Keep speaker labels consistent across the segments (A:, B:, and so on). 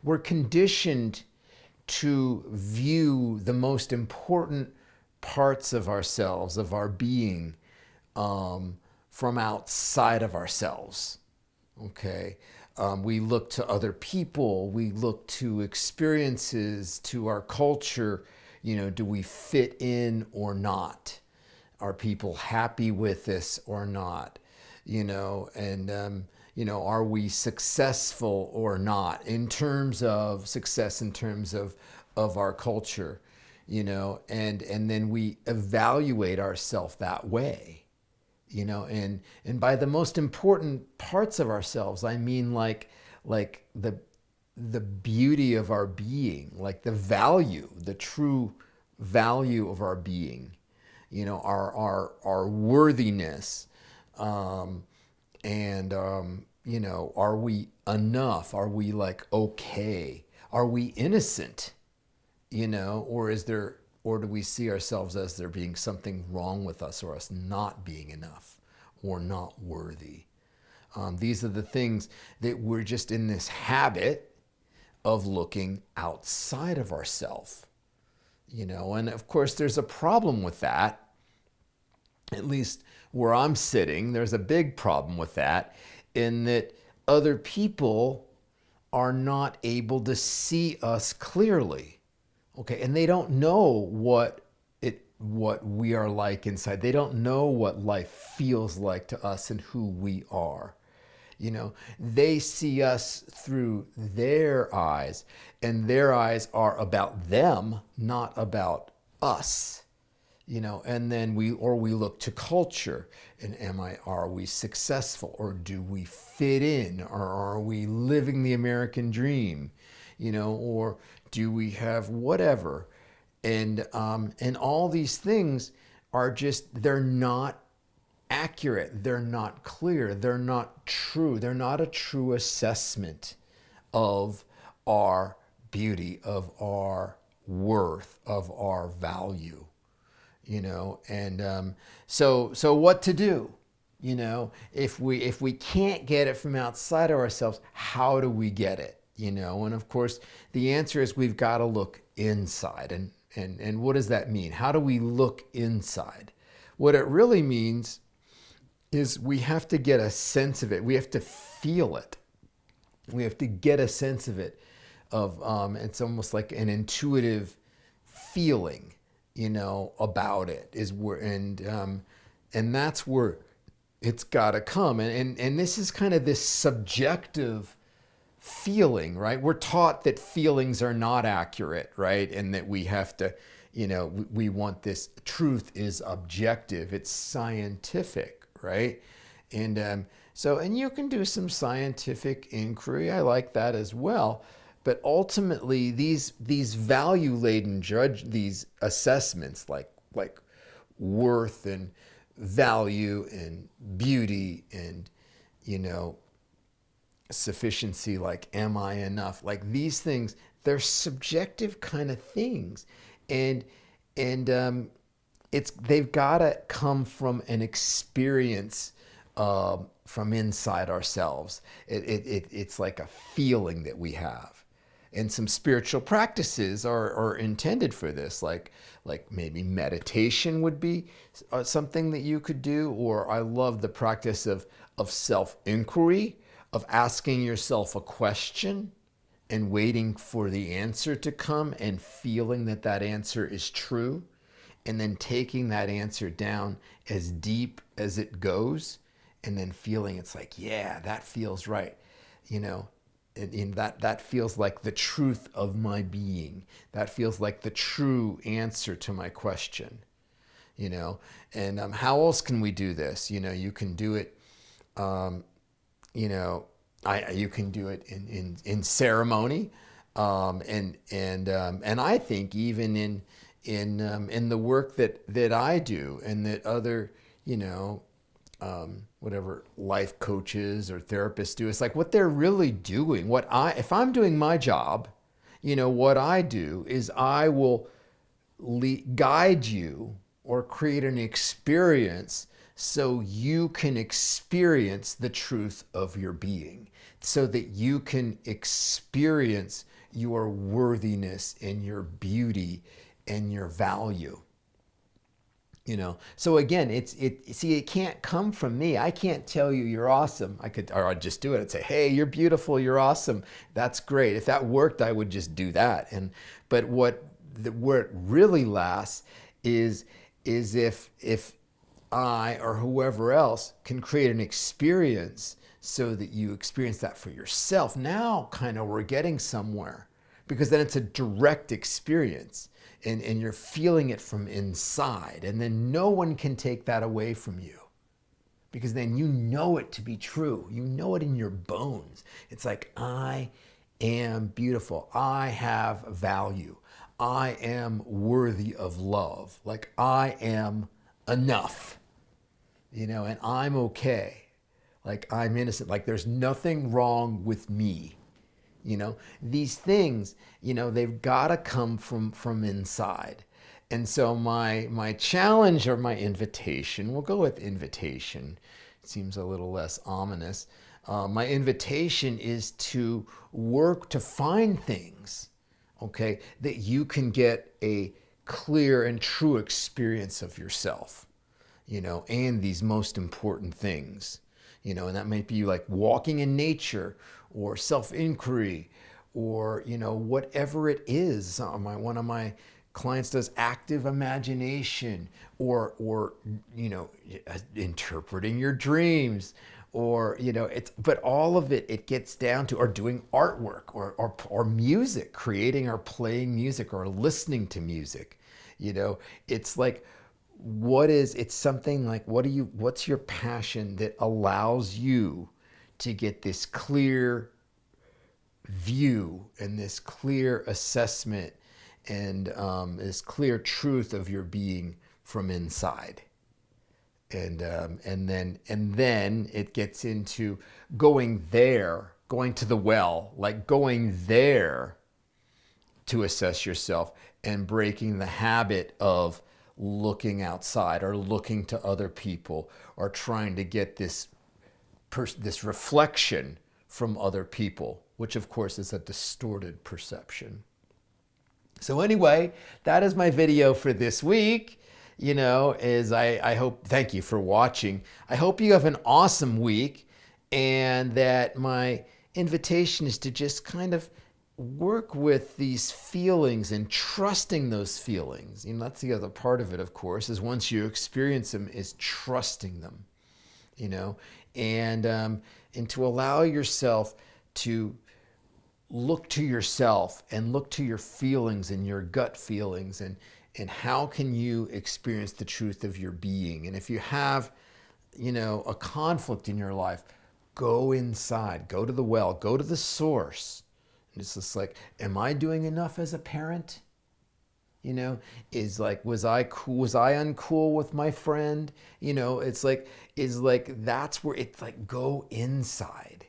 A: we're conditioned to view the most important parts of ourselves, of our being, from outside of ourselves. Okay. We look to other people, we look to experiences, to our culture. Do we fit in or not? Are people happy with this or not? Are we successful or not in terms of success, in terms of our culture? And then we evaluate ourselves that way. And by the most important parts of ourselves, I mean like the beauty of our being, like the value, the true value of our being, our worthiness, and are we enough? Are we like okay? Are we innocent? Or do we see ourselves as there being something wrong with us, or us not being enough or not worthy? These are the things that we're just in this habit of looking outside of ourselves. And of course there's a problem with that. At least where I'm sitting, there's a big problem with that, in that other people are not able to see us clearly. Okay, and they don't know what we are like inside. They don't know what life feels like to us and who we are. They see us through their eyes, and their eyes are about them, not about us. And then we look to culture, and are we successful, or do we fit in, or are we living the American dream? Or do we have whatever? And all these things they're not accurate. They're not clear. They're not true. They're not a true assessment of our beauty, of our worth, of our value. So what to do? If we can't get it from outside of ourselves, how do we get it? And of course the answer is we've got to look inside. And what does that mean? How do we look inside? What it really means is we have to get a sense of it. We have to feel it. We have to get a sense of it. It's almost like an intuitive feeling, about it is where, and that's where it's got to come. And this is kind of this subjective feeling, right? We're taught that feelings are not accurate, right? And that we have to, we want this truth is objective. It's scientific, right? And you can do some scientific inquiry. I like that as well. But ultimately, these value-laden these assessments like worth and value and beauty and sufficiency, like am I enough? Like these things, they're subjective kind of things, and they've got to come from an experience from inside ourselves. It's like a feeling that we have. And some spiritual practices are intended for this, like maybe meditation would be something that you could do. Or I love the practice of self-inquiry, of asking yourself a question and waiting for the answer to come and feeling that answer is true, and then taking that answer down as deep as it goes, and then feeling it's like, yeah, that feels right, and that feels like the truth of my being. That feels like the true answer to my question. And how else can we do this? You can do it. You can do it in ceremony, and I think even in the work that I do, and that other whatever life coaches or therapists do. It's like what they're really doing. If I'm doing my job, what I do is I will guide you or create an experience so you can experience the truth of your being. so that you can experience your worthiness and your beauty and your value. So again, it can't come from me. I can't tell you you're awesome. I'd just do it. I'd say, hey, you're beautiful, you're awesome, that's great. If that worked, I would just do that. But where it really lasts is if I or whoever else can create an experience so that you experience that for yourself. Now kind of we're getting somewhere, because then it's a direct experience. And you're feeling it from inside. And then no one can take that away from you, because then you know it to be true. You know it in your bones. It's like, I am beautiful. I have value. I am worthy of love. Like, I am enough, and I'm okay. Like, I'm innocent. Like, there's nothing wrong with me. These things, they've got to come from inside. And so my challenge, or my invitation, we'll go with invitation. It seems a little less ominous. My invitation is to work to find things, okay, that you can get a clear and true experience of yourself, and these most important things. And that might be like walking in nature, or self-inquiry, or, whatever it is. One of my clients does active imagination, or interpreting your dreams, or, but all of it gets down to, or doing artwork, or music, creating or playing music, or listening to music. It's like, it's something like, what's your passion that allows you to get this clear view and this clear assessment and this clear truth of your being from inside. And then it gets into going to the well, like going there to assess yourself, and breaking the habit of looking outside, or looking to other people, or trying to get this reflection from other people, which of course is a distorted perception. So anyway, that is my video for this week. I hope, thank you for watching. I hope you have an awesome week, and that my invitation is to just kind of work with these feelings and trusting those feelings. That's the other part of it, of course, is once you experience them, is trusting them, and to allow yourself to look to yourself and look to your feelings and your gut feelings, and how can you experience the truth of your being. And if you have, a conflict in your life, go inside, go to the well, go to the source. And it's just like, am I doing enough as a parent? Was I uncool with my friend? It's like, that's where it's like, go inside,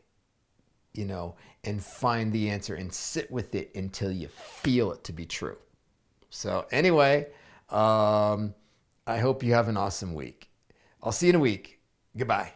A: and find the answer and sit with it until you feel it to be true. So anyway, I hope you have an awesome week. I'll see you in a week. Goodbye.